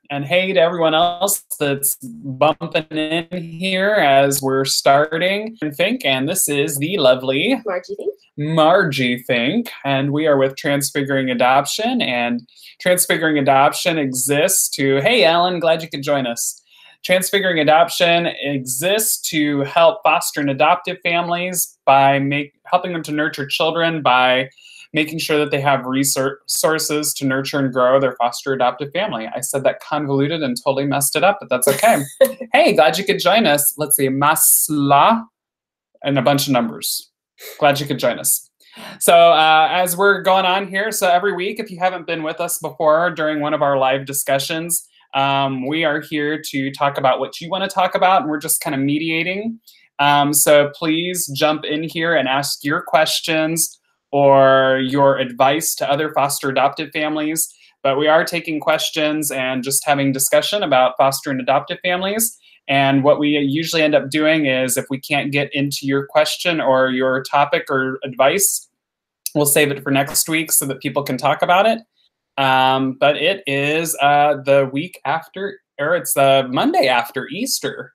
And hey to everyone else that's bumping in here as we're starting. Fink, and this is the lovely Margie Fink, and we are with Transfiguring Adoption, and Transfiguring Adoption exists to, hey Ellen, glad you could join us. Transfiguring Adoption exists to help foster and adoptive families by helping them to nurture children by making sure that they have resources to nurture and grow their foster adoptive family. I said that convoluted and totally messed it up, but that's okay. Hey, glad you could join us. Let's see, Masla, and a bunch of numbers. Glad you could join us. So as we're going on here, so every week, if you haven't been with us before during one of our live discussions, we are here to talk about what you want to talk about, and we're just kind of mediating. So please jump in here and ask your questions or your advice to other foster adoptive families. But we are taking questions and just having discussion about foster and adoptive families. And what we usually end up doing is if we can't get into your question or your topic or advice, we'll save it for next week so that people can talk about it. But it is the week after, or it's the Monday after Easter.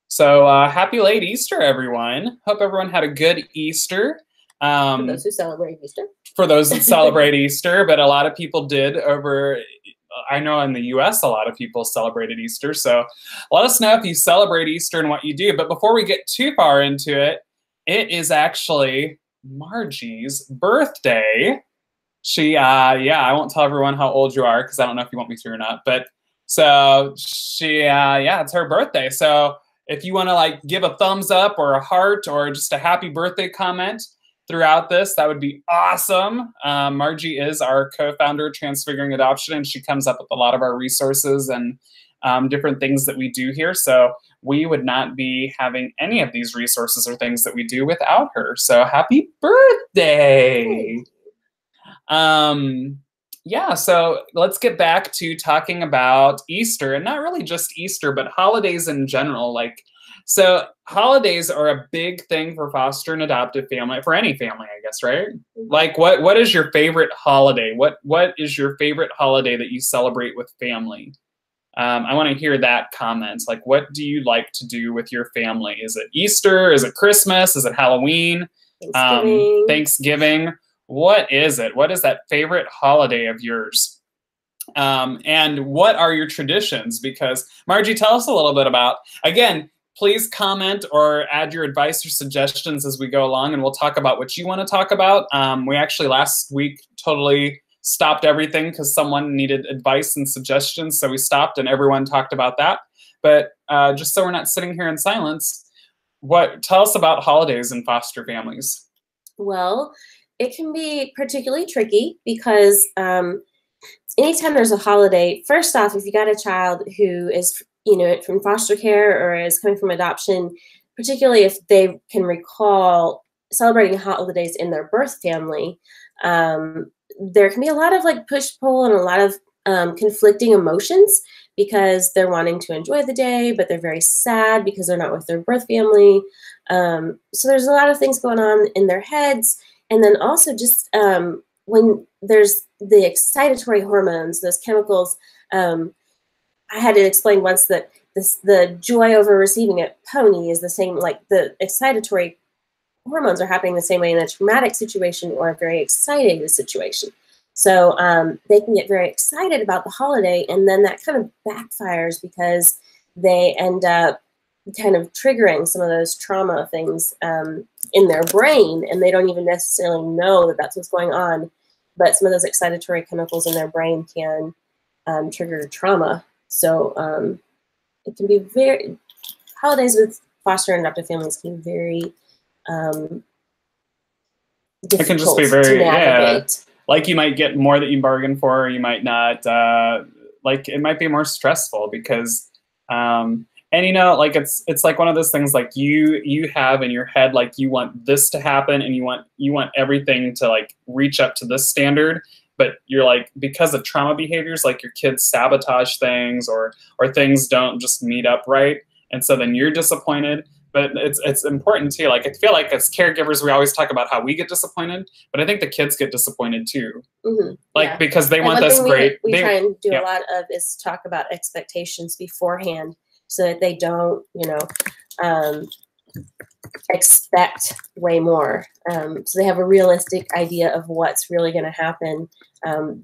So happy late Easter, everyone. Hope everyone had a good Easter. For those who celebrate Easter. For those that celebrate Easter, but a lot of people did over, I know in the US, a lot of people celebrated Easter. So let us know if you celebrate Easter and what you do. But before we get too far into it, it is actually Margie's birthday. She, yeah, I won't tell everyone how old you are because I don't know if you want me to or not. But so she, yeah, it's her birthday. So if you want to like give a thumbs up or a heart or just a happy birthday comment throughout this, that would be awesome. Margie is our co-founder of Transfiguring Adoption, and she comes up with a lot of our resources and different things that we do here. So we would not be having any of these resources or things that we do without her. So happy birthday. Yeah, so let's get back to talking about Easter, and not really just Easter, but holidays in general. So holidays are a big thing for foster and adoptive family, for any family, I guess, right? Like what is your favorite holiday? What is your favorite holiday that you celebrate with family? I want to hear that comment. Like, what do you like to do with your family? Is it Easter? Is it Christmas? Is it Halloween? Thanksgiving? What is it? What is that favorite holiday of yours? And what are your traditions? Because Margie, tell us a little bit about, again, please comment or add your advice or suggestions as we go along, and we'll talk about what you want to talk about. We actually last week totally stopped everything because someone needed advice and suggestions, so we stopped and everyone talked about that. But just so we're not sitting here in silence, tell us about holidays in foster families. Well, it can be particularly tricky because anytime there's a holiday, first off, if you got a child who is from foster care or is coming from adoption, particularly if they can recall celebrating holidays in their birth family, there can be a lot of like push-pull and a lot of conflicting emotions because they're wanting to enjoy the day, but they're very sad because they're not with their birth family. So there's a lot of things going on in their heads. And then also just when there's the excitatory hormones, those chemicals, I had to explain once that the joy over receiving a pony is the same, like the excitatory hormones are happening the same way in a traumatic situation or a very excited situation. So they can get very excited about the holiday, and then that kind of backfires because they end up kind of triggering some of those trauma things in their brain, and they don't even necessarily know that that's what's going on. But some of those excitatory chemicals in their brain can trigger trauma. So it can be holidays with foster and adoptive families can be very difficult. It can just be very, yeah. Like you might get more that you bargained for, or you might not. Like it might be more stressful because, and like it's like one of those things like you have in your head like you want this to happen and you want everything to like reach up to this standard. But you're like, because of trauma behaviors, like your kids sabotage things or things don't just meet up right. And so then you're disappointed. but it's important too. Like, I feel like as caregivers, we always talk about how we get disappointed, but I think the kids get disappointed too. Like, because they want this great. We try and do a lot of is talk about expectations beforehand so that they don't, you know, expect way more. So they have a realistic idea of what's really going to happen.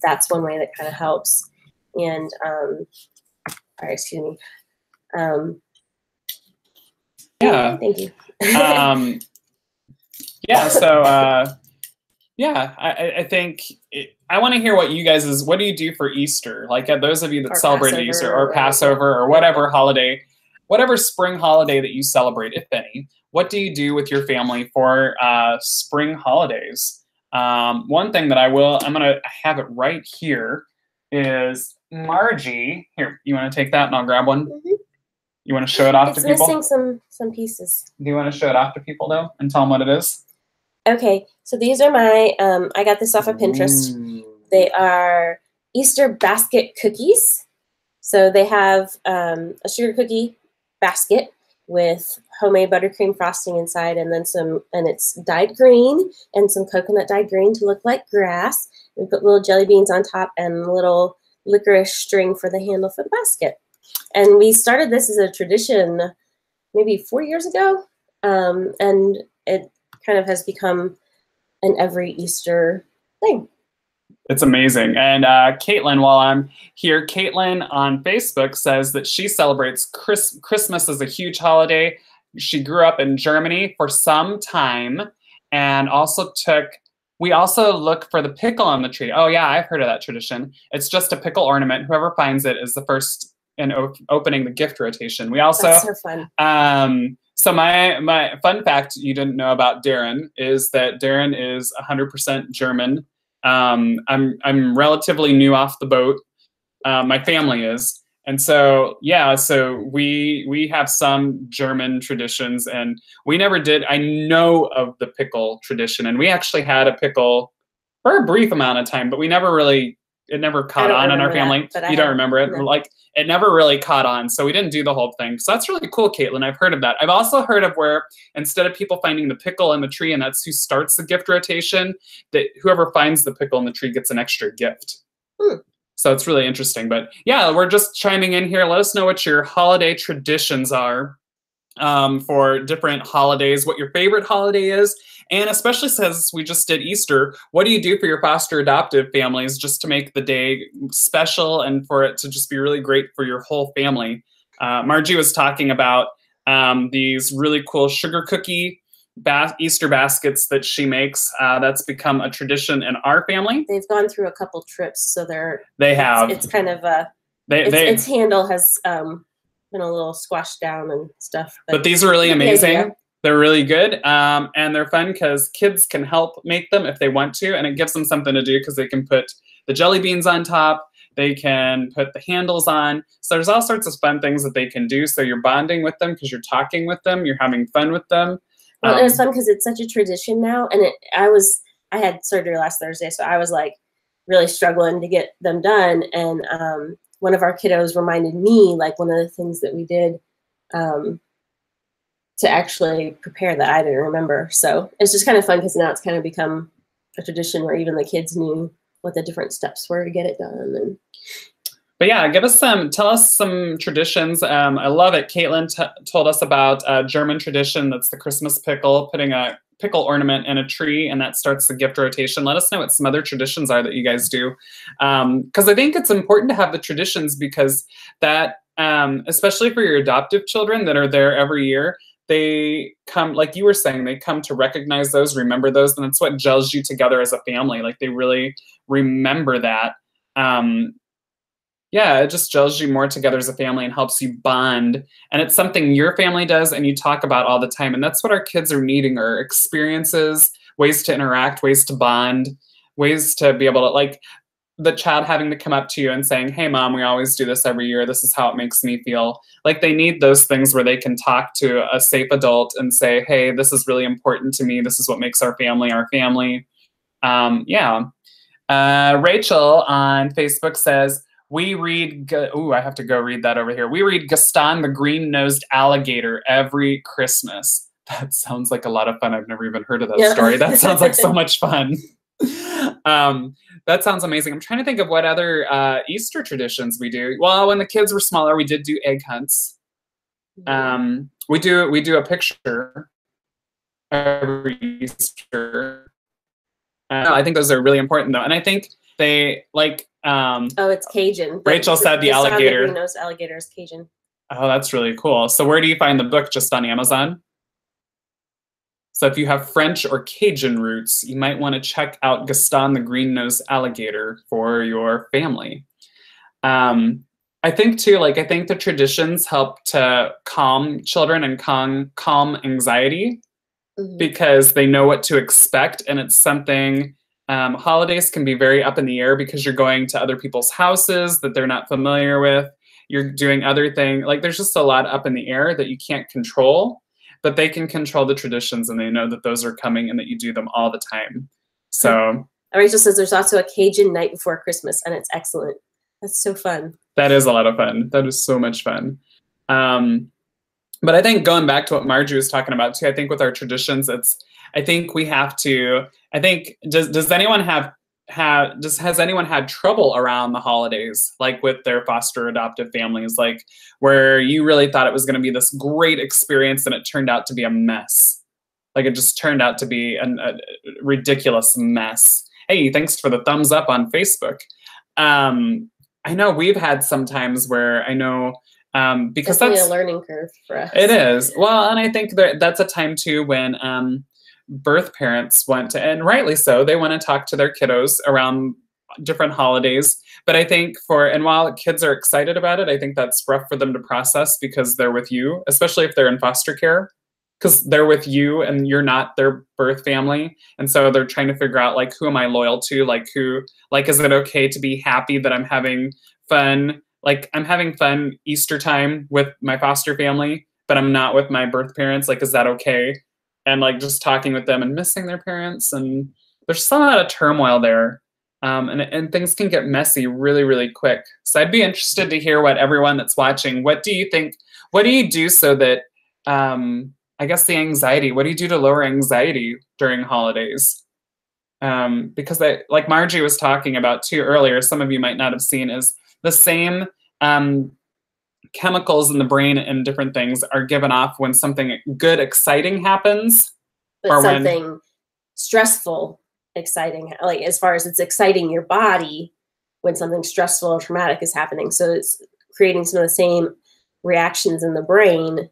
That's one way that kind of helps. And, excuse me. Yeah. Thank you. Yeah. So, I think I want to hear what you guys what do you do for Easter? Like, those of you that celebrate Easter or Passover or whatever holiday, whatever spring holiday that you celebrate, if any, what do you do with your family for spring holidays? One thing that I'm going to have it right here is Margie. Here, you want to take that and I'll grab one? You want to show it off to people? It's missing some pieces. Do you want to show it off to people, though, and tell them what it is? Okay, so these are my, I got this off of Pinterest. They are Easter basket cookies. So they have a sugar cookie basket with homemade buttercream frosting inside, and then and it's dyed green and some coconut dyed green to look like grass. We put little jelly beans on top and a little licorice string for the handle for the basket. And we started this as a tradition maybe 4 years ago, and it kind of has become an every Easter thing. It's amazing. And Caitlin, while I'm here, Caitlin on Facebook says that she celebrates Christmas as a huge holiday. She grew up in Germany for some time and we also look for the pickle on the tree. Oh yeah, I've heard of that tradition. It's just a pickle ornament. Whoever finds it is the first in opening the gift rotation. We also, that's so fun. So my fun fact you didn't know about Darren is that Darren is 100% German. I'm relatively new off the boat. My family is. And so, yeah, so we have some German traditions, and we never did. I know of the pickle tradition, and we actually had a pickle for a brief amount of time, but we never really, it never caught on in our family. You don't remember it? No. Like, it never really caught on, so we didn't do the whole thing. So that's really cool, Caitlin. I've heard of that. I've also heard of where instead of people finding the pickle in the tree, and that's who starts the gift rotation, that whoever finds the pickle in the tree gets an extra gift. So it's really interesting. But yeah, we're just chiming in here. Let us know what your holiday traditions are for different holidays, what your favorite holiday is. And especially since we just did Easter, what do you do for your foster adoptive families just to make the day special and for it to just be really great for your whole family? Margie was talking about these really cool sugar cookie Easter baskets that she makes. That's become a tradition in our family. They've gone through a couple trips, so they have. It's kind of its handle has been a little squashed down and stuff. But these are really amazing. They're really good, and they're fun because kids can help make them if they want to, and it gives them something to do because they can put the jelly beans on top. They can put the handles on. So there's all sorts of fun things that they can do. So you're bonding with them because you're talking with them. You're having fun with them. Well, it was fun because it's such a tradition now. And I had surgery last Thursday, so I was like really struggling to get them done. And one of our kiddos reminded me, like, one of the things that we did to actually prepare that I didn't remember. So it's just kind of fun because now it's kind of become a tradition where even the kids knew what the different steps were to get it done. But yeah, tell us some traditions. I love it. Caitlin told us about a German tradition that's the Christmas pickle, putting a pickle ornament in a tree, and that starts the gift rotation. Let us know what some other traditions are that you guys do. Because I think it's important to have the traditions because that, especially for your adoptive children that are there every year, they come, like you were saying, they come to recognize those, remember those, and it's what gels you together as a family. Like, they really remember that. Yeah, it just gels you more together as a family and helps you bond. And it's something your family does and you talk about all the time. And that's what our kids are needing, are experiences, ways to interact, ways to bond, ways to be able to, like, the child having to come up to you and saying, hey, Mom, we always do this every year. This is how it makes me feel. Like, they need those things where they can talk to a safe adult and say, hey, this is really important to me. This is what makes our family our family. Yeah. Rachel on Facebook says, We read, I have to go read that over here. We read Gaston the Green-Nosed Alligator every Christmas. That sounds like a lot of fun. I've never even heard of that story. That sounds like so much fun. That sounds amazing. I'm trying to think of what other Easter traditions we do. Well, when the kids were smaller, we did do egg hunts. We do a picture every Easter. I think those are really important though, and I think they like. Oh, it's Cajun. Rachel said the alligator. The green-nosed alligator is Cajun. Oh, that's really cool. So where do you find the book? Just on Amazon? So if you have French or Cajun roots, you might want to check out Gaston the Green-Nosed Alligator for your family. I think too, I think the traditions help to calm children and calm anxiety because they know what to expect, and it's something. Holidays can be very up in the air because you're going to other people's houses that they're not familiar with. You're doing other things. There's just a lot up in the air that you can't control, but they can control the traditions, and they know that those are coming and that you do them all the time. So Rachel says there's also a Cajun night before Christmas, and it's excellent. That's so fun. That is a lot of fun. That is so much fun. But I think going back to what Margie was talking about too, I think with our traditions, I think we have to, does anyone has anyone had trouble around the holidays, with their foster adoptive families, where you really thought it was going to be this great experience and it turned out to be a mess? It just turned out to be a ridiculous mess. Hey, thanks for the thumbs up on Facebook. I know we've had some times where I know, because definitely a learning curve for us. It is. Well, and I think that's a time too when birth parents want to, and rightly so, they want to talk to their kiddos around different holidays. But I think and while kids are excited about it, I think that's rough for them to process because they're with you, especially if they're in foster care, because they're with you and you're not their birth family. And so they're trying to figure out who am I loyal to? Is it okay to be happy that I'm having fun? I'm having fun Easter time with my foster family, but I'm not with my birth parents. Is that okay? And just talking with them and missing their parents. And there's some lot of turmoil there. And things can get messy really, really quick. So I'd be interested to hear what everyone that's watching, what do you think, what do you do so that, I guess the anxiety, what do you do to lower anxiety during holidays? Because like Margie was talking about too earlier, some of you might not have seen, is the same chemicals in the brain and different things are given off when something good, exciting happens. But or something stressful, exciting, as far as it's exciting your body when something stressful or traumatic is happening. So it's creating some of the same reactions in the brain.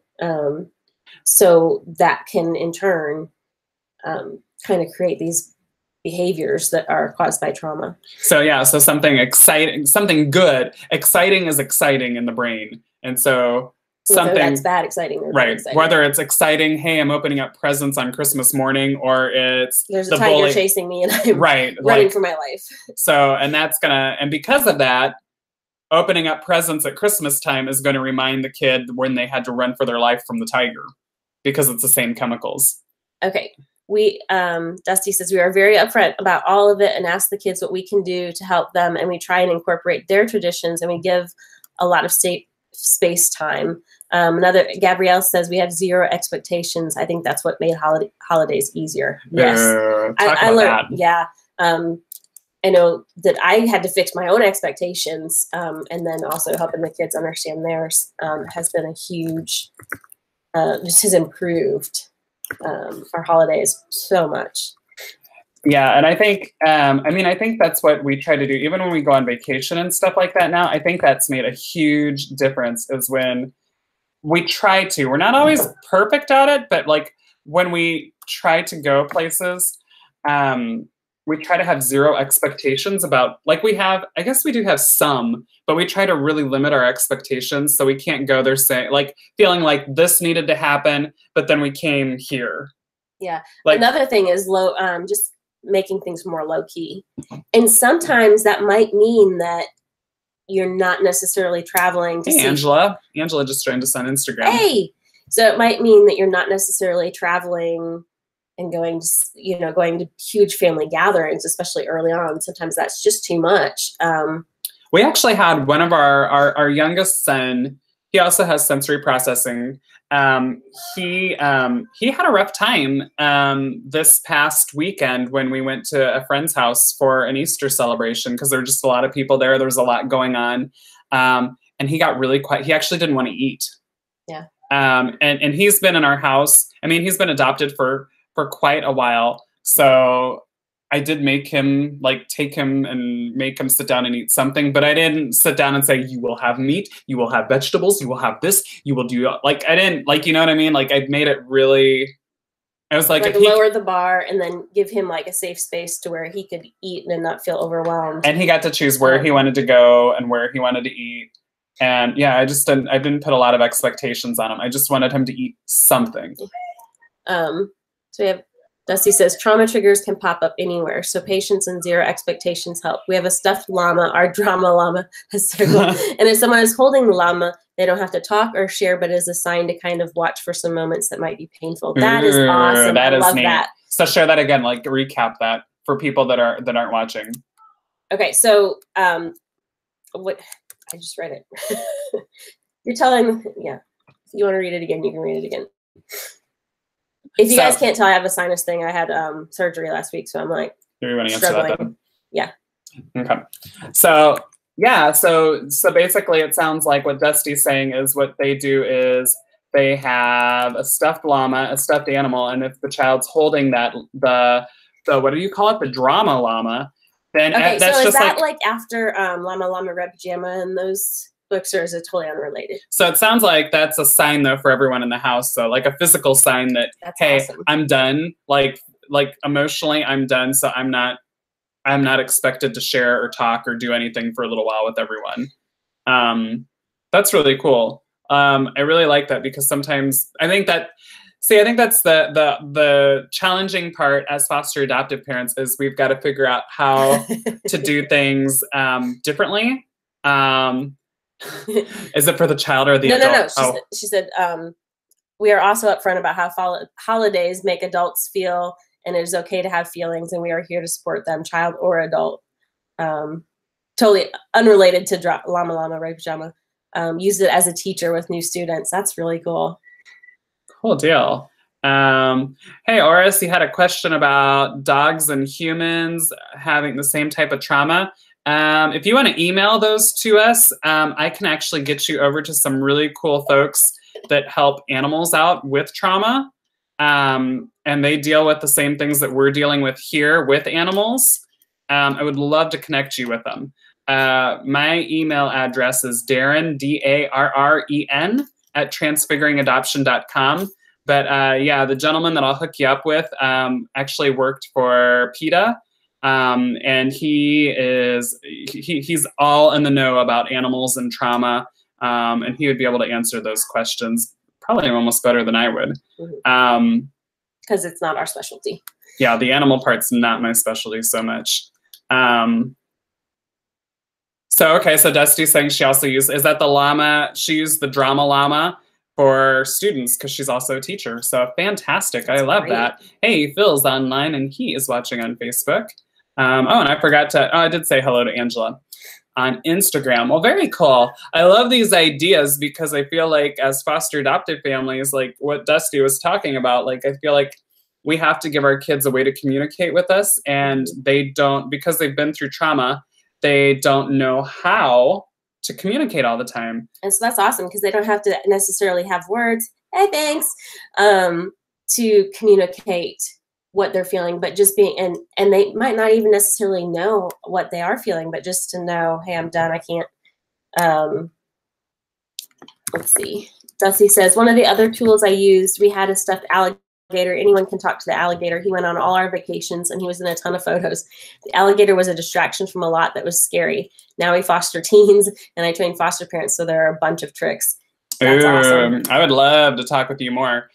So that can in turn kind of create these behaviors that are caused by trauma. So yeah, so something exciting, something good, exciting is exciting in the brain. And so something that's bad exciting or right, exciting. Whether it's exciting, hey, I'm opening up presents on Christmas morning, or it's there's a tiger chasing me and I'm running for my life. So, and that's gonna, and because of that, opening up presents at Christmas time is going to remind the kid when they had to run for their life from the tiger, because it's the same chemicals. Okay. Dusty says we are very upfront about all of it and ask the kids what we can do to help them, and we try and incorporate their traditions, and we give a lot of space time. Gabrielle says we have zero expectations. I think that's what made holidays easier. Yes, I learned. That. Yeah, I know that I had to fix my own expectations, and then also helping the kids understand theirs has been a huge. Just has improved our holidays so much. Yeah, and I think, I think that's what we try to do, even when we go on vacation and stuff like that now. I think that's made a huge difference, is when we try to. We're not always perfect at it, but when we try to go places, we try to have zero expectations about, we have, I guess we do have some, but we try to really limit our expectations, so we can't go there saying, feeling like this needed to happen, but then we came here. Yeah. Another thing is just making things more low key. And sometimes that might mean that you're not necessarily traveling to see Angela. Angela just joined us on Instagram. Hey! So it might mean that you're not necessarily traveling and going to huge family gatherings, especially early on. Sometimes that's just too much. We actually had one of our youngest son. He also has sensory processing. He had a rough time this past weekend when we went to a friend's house for an Easter celebration because there were just a lot of people there. There was a lot going on, and he got really quiet. He actually didn't want to eat. Yeah. And he's been in our house. I mean, he's been adopted for quite a while. So I did make him, like, take him and make him sit down and eat something, but I didn't sit down and say, you will have meat, you will have vegetables, you will have this, you will do, like, I didn't, like, you know what I mean? Like, I made it really, I was like lower the bar and then give him, like, a safe space to where he could eat and not feel overwhelmed. And he got to choose where he wanted to go and where he wanted to eat. And yeah, I didn't put a lot of expectations on him. I just wanted him to eat something. So we have, Dusty says, trauma triggers can pop up anywhere, so patience and zero expectations help. We have a stuffed llama, our drama llama, and if someone is holding the llama, they don't have to talk or share, but is a sign to kind of watch for some moments that might be painful. That is awesome. I love that. So share that again, like recap that for people that aren't watching. Okay, so what I just read it. You're telling, yeah. If you want to read it again, you can read it again. If you guys can't tell, I have a sinus thing. I had surgery last week, so I'm like do you want to answer that then? Yeah. Okay. So yeah, so basically it sounds like what Dusty's saying is what they do is they have a stuffed llama, a stuffed animal, and if the child's holding that the what do you call it? The drama llama, then okay, that's so just is that like after Llama Llama Red Pajama and those books, or is it totally unrelated? So it sounds like that's a sign though for everyone in the house. So like a physical sign that that's hey, awesome. I'm done. Like emotionally, I'm done. So I'm not expected to share or talk or do anything for a little while with everyone. That's really cool. I really like that because sometimes I think that's the challenging part as foster adoptive parents is we've got to figure out how to do things differently. Is it for the child or the adult? No. She said, we are also upfront about how holidays make adults feel, and it is okay to have feelings, and we are here to support them, child or adult. Totally unrelated to Llama Llama Red Pajama. Use it as a teacher with new students. That's really cool. Cool deal. Hey, Oris, you had a question about dogs and humans having the same type of trauma. If you want to email those to us, I can actually get you over to some really cool folks that help animals out with trauma. And they deal with the same things that we're dealing with here with animals. I would love to connect you with them. My email address is Darren, DARREN, at transfiguringadoption.com. But yeah, the gentleman that I'll hook you up with actually worked for PETA. And he's all in the know about animals and trauma. And he would be able to answer those questions probably almost better than I would. Because it's not our specialty. Yeah, the animal part's not my specialty so much. So Dusty's saying she also is that the llama? She used the drama llama for students because she's also a teacher. So fantastic. I love that. Hey, Phil's online and he is watching on Facebook. And I forgot to, I did say hello to Angela on Instagram. Well, very cool. I love these ideas because I feel like as foster adoptive families, like what Dusty was talking about, like I feel like we have to give our kids a way to communicate with us, and they don't, because they've been through trauma, they don't know how to communicate all the time. And so that's awesome because they don't have to necessarily have words, hey, thanks, to communicate what they're feeling, but just being, and they might not even necessarily know what they are feeling, but just to know, hey, I'm done. I can't, let's see. Dusty says, one of the other tools I used, we had a stuffed alligator. Anyone can talk to the alligator. He went on all our vacations and he was in a ton of photos. The alligator was a distraction from a lot that was scary. Now we foster teens and I train foster parents, so there are a bunch of tricks. That's awesome. I would love to talk with you more.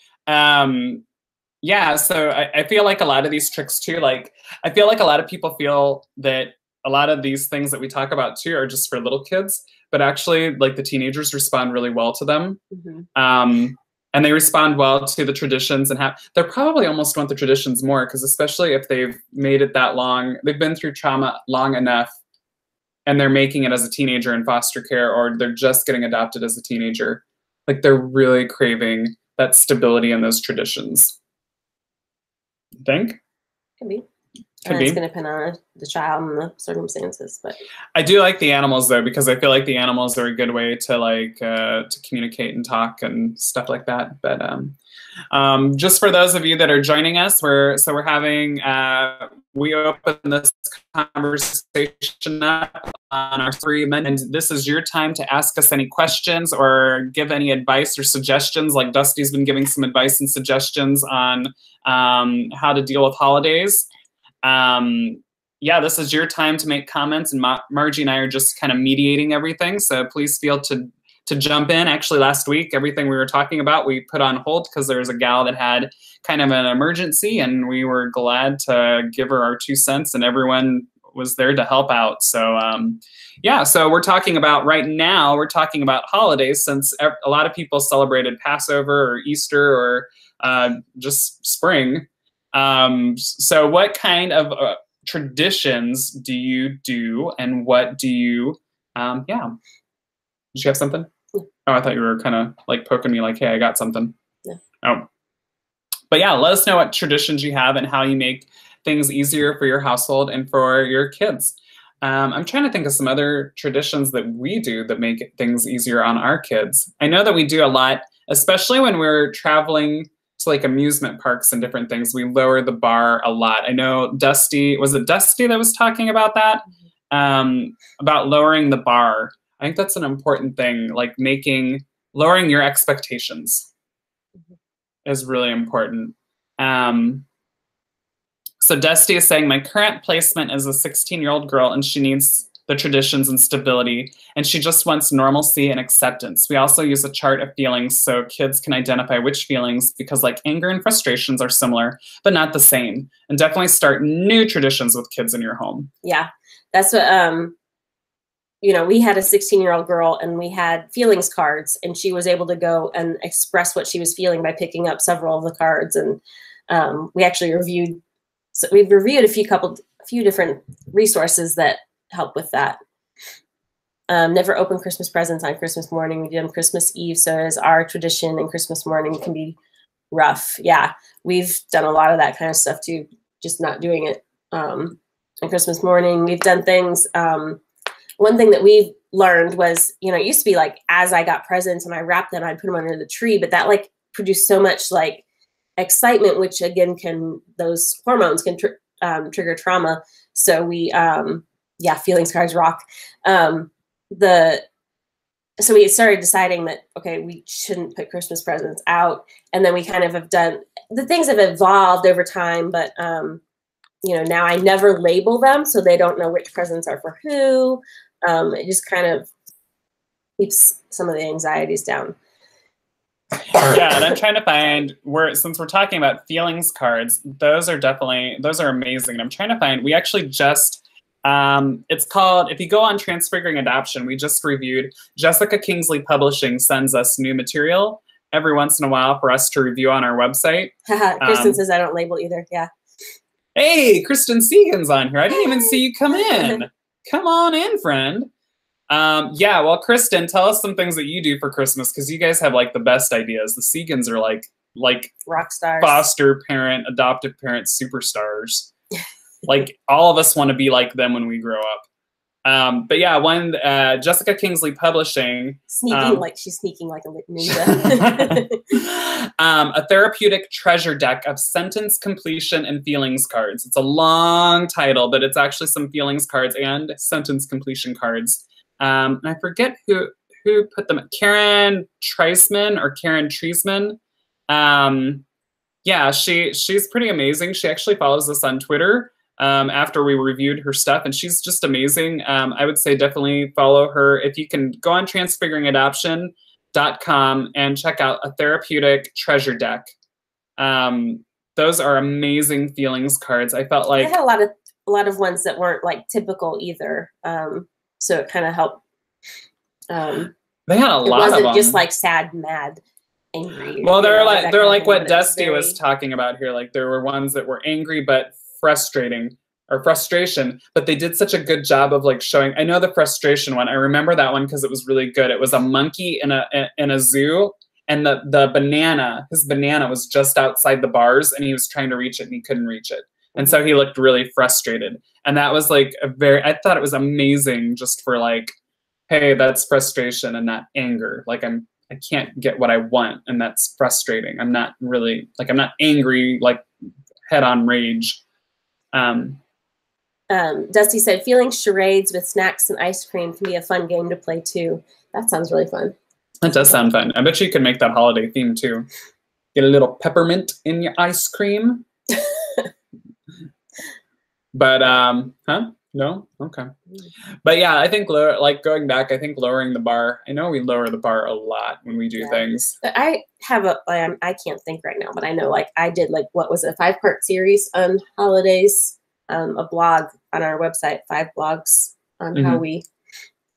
Yeah, so I feel like a lot of these tricks too, like I feel like a lot of people feel that a lot of these things that we talk about too are just for little kids, but actually like the teenagers respond really well to them. And they respond well to the traditions and they're probably almost want the traditions more because especially if they've made it that long, they've been through trauma long enough and they're making it as a teenager in foster care, or they're just getting adopted as a teenager. Like they're really craving that stability in those traditions. You think? Could be. Could It's be. going to depend on the child and the circumstances, but I do like the animals though, because I feel like the animals are a good way to like to communicate and talk and stuff like that. But just for those of you that are joining us, we're having we open this conversation up on our 3 minutes, and this is your time to ask us any questions or give any advice or suggestions. Like Dusty's been giving some advice and suggestions on how to deal with holidays. Yeah, this is your time to make comments, and Margie and I are just kind of mediating everything. So please feel to jump in. Actually, last week, everything we were talking about, we put on hold because there was a gal that had kind of an emergency, and we were glad to give her our 2 cents, and everyone was there to help out. So yeah, so we're talking about right now, we're talking about holidays, since a lot of people celebrated Passover or Easter or just spring. So what kind of traditions do you do, and what do you, yeah. Did you have something? Yeah. Oh, I thought you were kind of like poking me like, hey, I got something. Yeah. Oh. But yeah, let us know what traditions you have and how you make things easier for your household and for your kids. I'm trying to think of some other traditions that we do that make things easier on our kids. I know that we do a lot, especially when we're traveling to like amusement parks and different things. We lower the bar a lot. I know Dusty, was it Dusty that was talking about that? About lowering the bar. I think that's an important thing, like lowering your expectations is really important. So Dusty is saying, my current placement is a 16-year-old girl, and she needs the traditions and stability, and she just wants normalcy and acceptance. We also use a chart of feelings so kids can identify which feelings, because like anger and frustrations are similar, but not the same. And definitely start new traditions with kids in your home. Yeah, that's what, you know, we had a 16-year-old girl, and we had feelings cards, and she was able to go and express what she was feeling by picking up several of the cards. And we actually reviewed, so we've reviewed a few different resources that help with that. Never open Christmas presents on Christmas morning. We do them Christmas Eve, so as our tradition, and Christmas morning can be rough. Yeah, we've done a lot of that kind of stuff too, just not doing it on Christmas morning. We've done things. One thing that we learned was, you know, it used to be like, as I got presents and I wrapped them, I'd put them under the tree, but that like produced so much like excitement, which again those hormones can trigger trauma. So we, yeah, feelings cards rock. So we started deciding that, okay, we shouldn't put Christmas presents out. And then we kind of have done, the things have evolved over time, but, you know, now I never label them, so they don't know which presents are for who. It just kind of keeps some of the anxieties down. Yeah, and I'm trying to find since we're talking about feelings cards, those are amazing. And I'm trying to find, we actually just, it's called, if you go on Transfiguring Adoption, we just reviewed, Jessica Kingsley Publishing sends us new material every once in a while for us to review on our website. Kristen says I don't label either, yeah. Hey, Kristen Segan's on here. I didn't even see you come in. Come on in, friend. Yeah, well, Kristen, tell us some things that you do for Christmas, because you guys have like the best ideas. The Segans are like rock stars, foster parent, adoptive parent superstars. Like all of us want to be like them when we grow up. But yeah, when Jessica Kingsley Publishing, she's sneaking like a ninja. A therapeutic treasure deck of sentence completion and feelings cards. It's a long title, but it's actually some feelings cards and sentence completion cards. And I forget who put them. Karen Treisman or Karen Treisman. Yeah, she's pretty amazing. She actually follows us on Twitter after we reviewed her stuff, and she's just amazing. I would say definitely follow her. If you can go on transfiguringadoption.com and check out a therapeutic treasure deck. Those are amazing feelings cards. I felt like I had a lot of ones that weren't like typical either. So it kind of helped. They had a lot of them. It wasn't just like sad, mad, angry. Well, they're like what Dusty was talking about here. Like there were ones that were angry but frustrating, or frustration, but they did such a good job of like showing. I know the frustration one. I remember that one because it was really good. It was a monkey in a zoo, and his banana was just outside the bars, and he was trying to reach it and he couldn't reach it. And so he looked really frustrated. And that was like I thought it was amazing just for like, hey, that's frustration and not anger. Like I can't get what I want, and that's frustrating. I'm not really like, I'm not angry, like head on rage. Dusty said, feeling charades with snacks and ice cream can be a fun game to play too. That sounds really fun. That does sound fun. I bet you could make that holiday theme too. Get a little peppermint in your ice cream. But, huh? No? Okay. But yeah, I think like going back, I think lowering the bar, I know we lower the bar a lot when we do things. But I have I can't think right now, but I know like I did like, what was it, a 5-part series on holidays, a blog on our website, 5 blogs on how we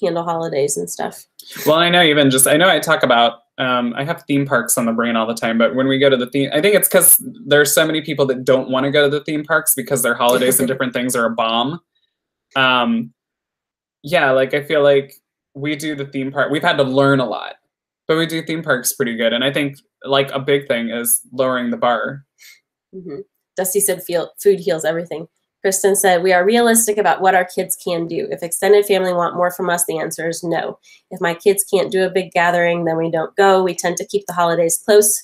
handle holidays and stuff. Well, I know I know I talk about, I have theme parks on the brain all the time, but when we go to the theme, I think it's because there's so many people that don't want to go to the theme parks because their holidays and different things are a bomb. Yeah, like I feel like we do the theme park. We've had to learn a lot, but we do theme parks pretty good. And I think like a big thing is lowering the bar. Dusty said, food heals everything. Kristen said, we are realistic about what our kids can do. If extended family want more from us, the answer is no. If my kids can't do a big gathering, then we don't go. We tend to keep the holidays close.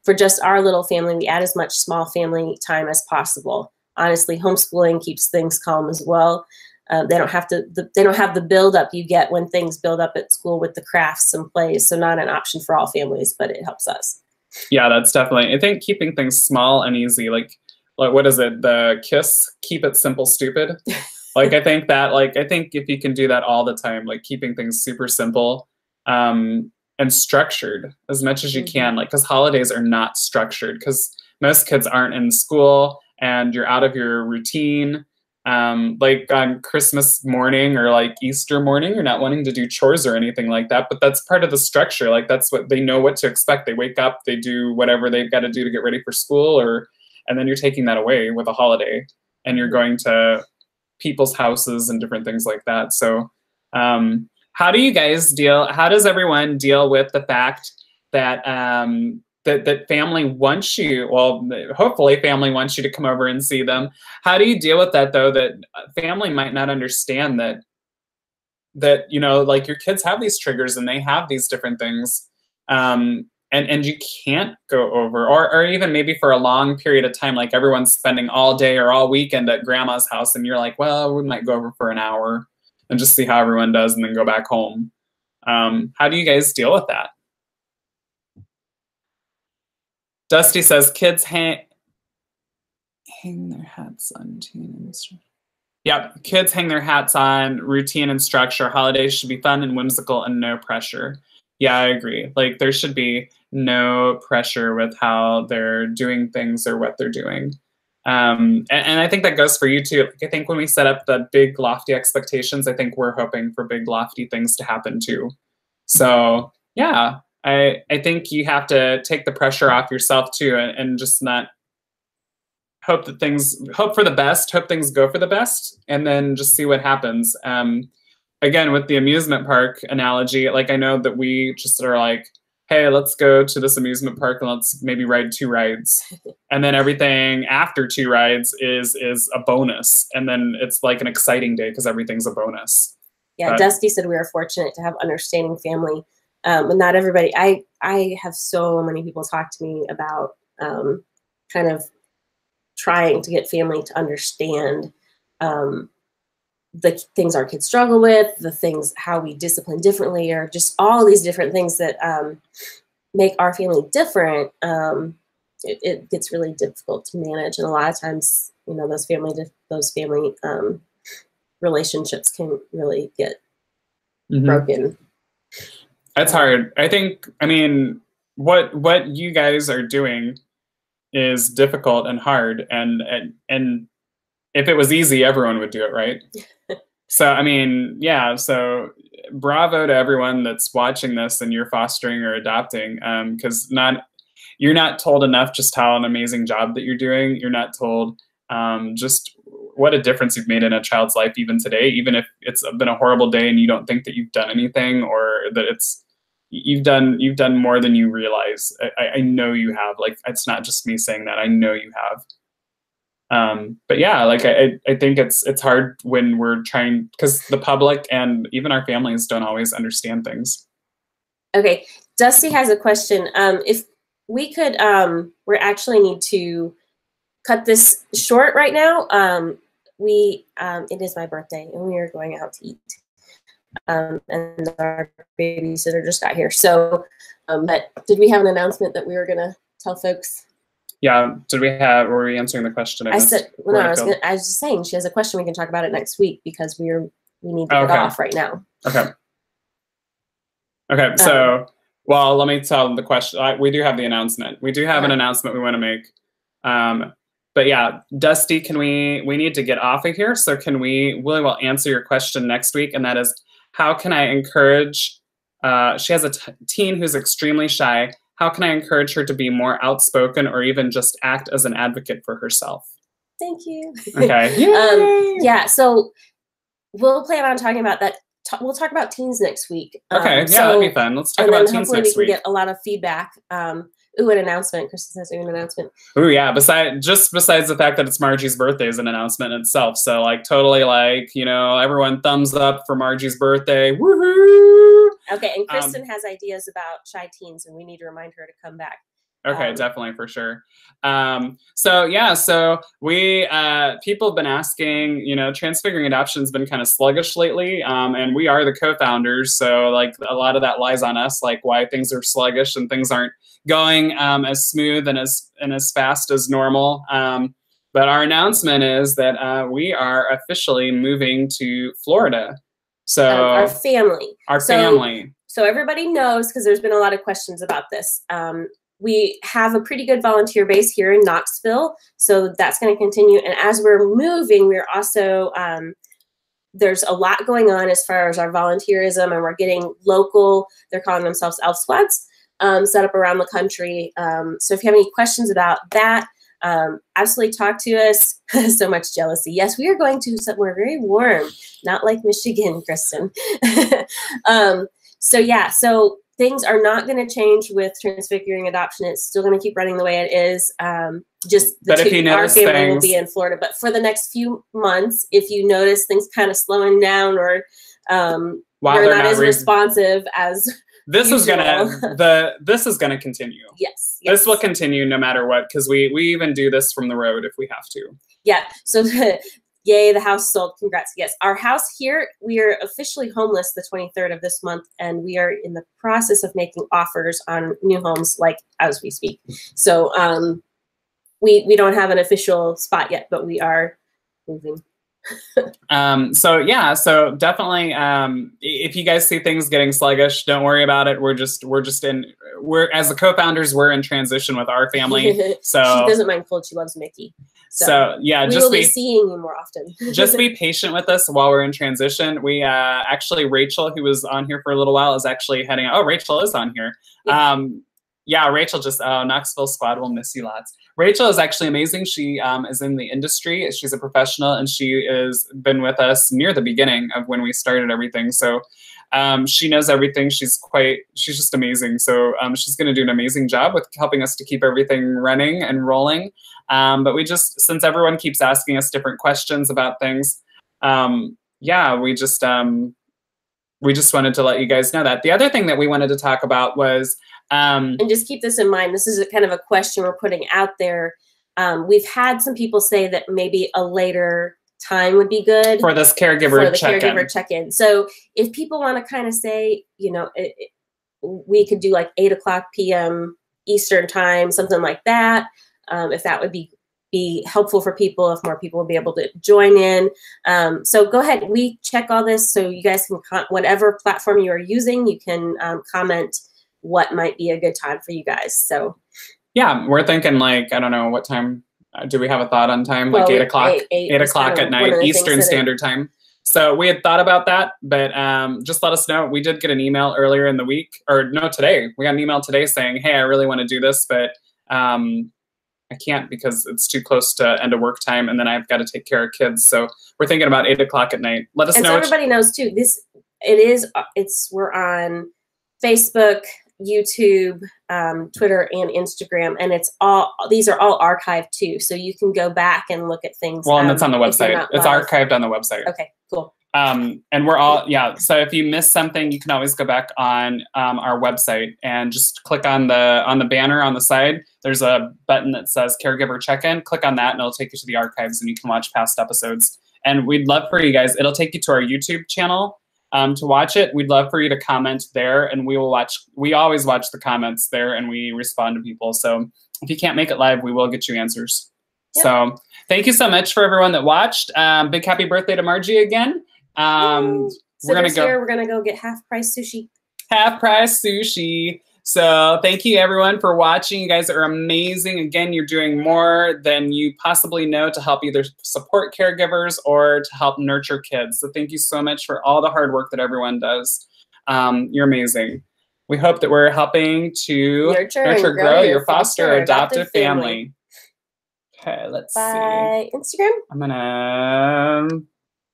For just our little family, we add as much small family time as possible. Honestly, homeschooling keeps things calm as well. They don't have the buildup you get when things build up at school with the crafts and plays. So not an option for all families, but it helps us. Yeah, that's definitely, I think keeping things small and easy, like what is it? The KISS, keep it simple, stupid. Like, I think if you can do that all the time, like keeping things super simple, and structured as much as you can, like, cause holidays are not structured because most kids aren't in school and you're out of your routine. Like on Christmas morning or like Easter morning, you're not wanting to do chores or anything like that, but that's part of the structure. Like that's what they know what to expect. They wake up, they do whatever they've got to do to get ready for school, and then you're taking that away with a holiday and you're going to people's houses and different things like that. So, how does everyone deal with the fact that, that family wants you, well, hopefully family wants you to come over and see them. How do you deal with that though, that family might not understand that, you know, like your kids have these triggers and they have these different things, and you can't go over, or even maybe for a long period of time, like everyone's spending all day or all weekend at grandma's house and you're like, well, we might go over for an hour and just see how everyone does and then go back home. How do you guys deal with that? Dusty says, kids hang their hats on routine and structure. Yep, kids hang their hats on routine and structure. Holidays should be fun and whimsical and no pressure. Yeah, I agree. Like there should be no pressure with how they're doing things or what they're doing. And I think that goes for you too. Like, I think when we set up the big lofty expectations, I think we're hoping for big lofty things to happen too. So yeah, I think you have to take the pressure off yourself too, and just not hope for the best, hope things go for the best, and then just see what happens. Again, with the amusement park analogy, like I know that we just are like, hey, let's go to this amusement park and let's maybe ride 2 rides. And then everything after 2 rides is a bonus. And then it's like an exciting day because everything's a bonus. Yeah, but Dusty said we are fortunate to have understanding family. But not everybody. I have so many people talk to me about kind of trying to get family to understand the things our kids struggle with, the things, how we discipline differently, or just all these different things that make our family different. It gets really difficult to manage. And a lot of times, you know, those family relationships can really get broken. That's hard. I mean, what you guys are doing is difficult and hard, and if it was easy, everyone would do it, right? So, I mean, yeah, so bravo to everyone that's watching this and you're fostering or adopting, because you're not told enough just how an amazing job that you're doing. You're not told just what a difference you've made in a child's life even today, even if it's been a horrible day and you don't think that you've done anything, or that you've done more than you realize. I know you have. Like, it's not just me saying that. I know you have. But yeah, like I think it's hard when we're trying, because the public and even our families don't always understand things. Okay, Dusty has a question. If we could, we actually need to cut this short right now. It is my birthday and we are going out to eat. And our babysitter just got here. So, but did we have an announcement that we were gonna tell folks? Yeah, were we answering the question? I said, well, no, I was just saying she has a question. We can talk about it next week because we need to get off right now. Okay. Okay, so, well, let me tell the question. We do have the announcement. We do have an announcement we want to make. But yeah, Dusty, we need to get off of here. So we'll answer your question next week. And that is, how can I encourage, she has a teen who's extremely shy. How can I encourage her to be more outspoken or even just act as an advocate for herself? Thank you. Okay. Yeah, so we'll plan on talking about that. We'll talk about teens next week. Okay, yeah, that'd be fun. Let's talk about teens next week. Hopefully we can get a lot of feedback. Ooh, an announcement. Kristen says an announcement. Ooh, yeah. Besides the fact that it's Margie's birthday is an announcement itself. So like totally like, everyone thumbs up for Margie's birthday. Woohoo! Okay, and Kristen has ideas about shy teens, and we need to remind her to come back. Okay, definitely, for sure. So we, people have been asking, Transfiguring Adoption has been kind of sluggish lately, and we are the co-founders, so like a lot of that lies on us, like why things are sluggish and things aren't going as smooth and as fast as normal. But our announcement is that we are officially moving to Florida. So our family. So everybody knows, because there's been a lot of questions about this. We have a pretty good volunteer base here in Knoxville, so that's going to continue. And as we're moving, we're also, there's a lot going on as far as our volunteerism, and we're getting local, they're calling themselves elf squads, set up around the country. So if you have any questions about that, absolutely talk to us. So much jealousy. Yes, we are going to somewhere very warm, not like Michigan, Kristen. So yeah, so things are not going to change with Transfiguring Adoption. It's still going to keep running the way it is. Our family will be in Florida. But for the next few months, if you notice things kind of slowing down, or we're not as responsive as this usual. This is gonna continue. Yes. This will continue no matter what, because we even do this from the road if we have to. Yeah. So yay, the house sold. Congrats. Yes, our house here, we are officially homeless the 23rd of this month, and we are in the process of making offers on new homes, like as we speak. So we don't have an official spot yet, but we are moving. So definitely, if you guys see things getting sluggish, don't worry about it. We're as the co-founders, we're in transition with our family. So she doesn't mind cold. She loves Mickey. So yeah, we will be seeing you more often. Just be patient with us while we're in transition. We actually, Rachel, who was on here for a little while, is actually heading out. Oh, Rachel is on here. Yeah. Rachel just, Knoxville squad will miss you lots. Rachel is actually amazing. She is in the industry. She's a professional, and she has been with us near the beginning of when we started everything. So she knows everything. She's just amazing. So she's going to do an amazing job with helping us to keep everything running and rolling. But since everyone keeps asking us different questions about things, we just wanted to let you guys know that. The other thing that we wanted to talk about was, and just keep this in mind, this is a kind of a question we're putting out there. We've had some people say that maybe a later time would be good for this caregiver check-in. So if people want to kind of say, we could do like 8:00 p.m. Eastern time, something like that. If that would be helpful for people, if more people will be able to join in. So go ahead, we check all this, so you guys can, whatever platform you are using, you can comment what might be a good time for you guys. So yeah, we're thinking like, I don't know, what time, do we have a thought on time? Like 8 o'clock? 8 o'clock at night, Eastern Standard Time. So we had thought about that, but just let us know. We did get an email earlier in the week, or no, today. We got an email today saying, hey, I really want to do this, but I I can't because it's too close to end of work time, and then I've got to take care of kids. So we're thinking about 8 o'clock at night. Let us know. So everybody knows too. We're on Facebook, YouTube, Twitter, and Instagram, and these are all archived too. So you can go back and look at things. Well, and it's on the website. It's archived on the website. Okay, cool. And we're all, so if you miss something, you can always go back on our website and just click on the banner on the side. There's a button that says Caregiver Check-In. Click on that and it'll take you to the archives and you can watch past episodes. And we'd love for you guys, it'll take you to our YouTube channel to watch it. We'd love for you to comment there, and we always watch the comments there and we respond to people. So if you can't make it live, we will get you answers. Yep. So thank you so much for everyone that watched. Big happy birthday to Margie again. We're gonna go get half-price sushi. Half-price sushi. So thank you everyone for watching. You guys are amazing. Again, you're doing more than you possibly know to help either support caregivers or to help nurture kids. So thank you so much for all the hard work that everyone does. You're amazing. We hope that we're helping to nurture, grow your foster adoptive family. Okay, let's see. Instagram? I'm gonna.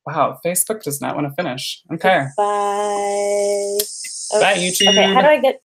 Wow, Facebook does not want to finish. Okay. Bye. Bye, YouTube. Okay, how do I get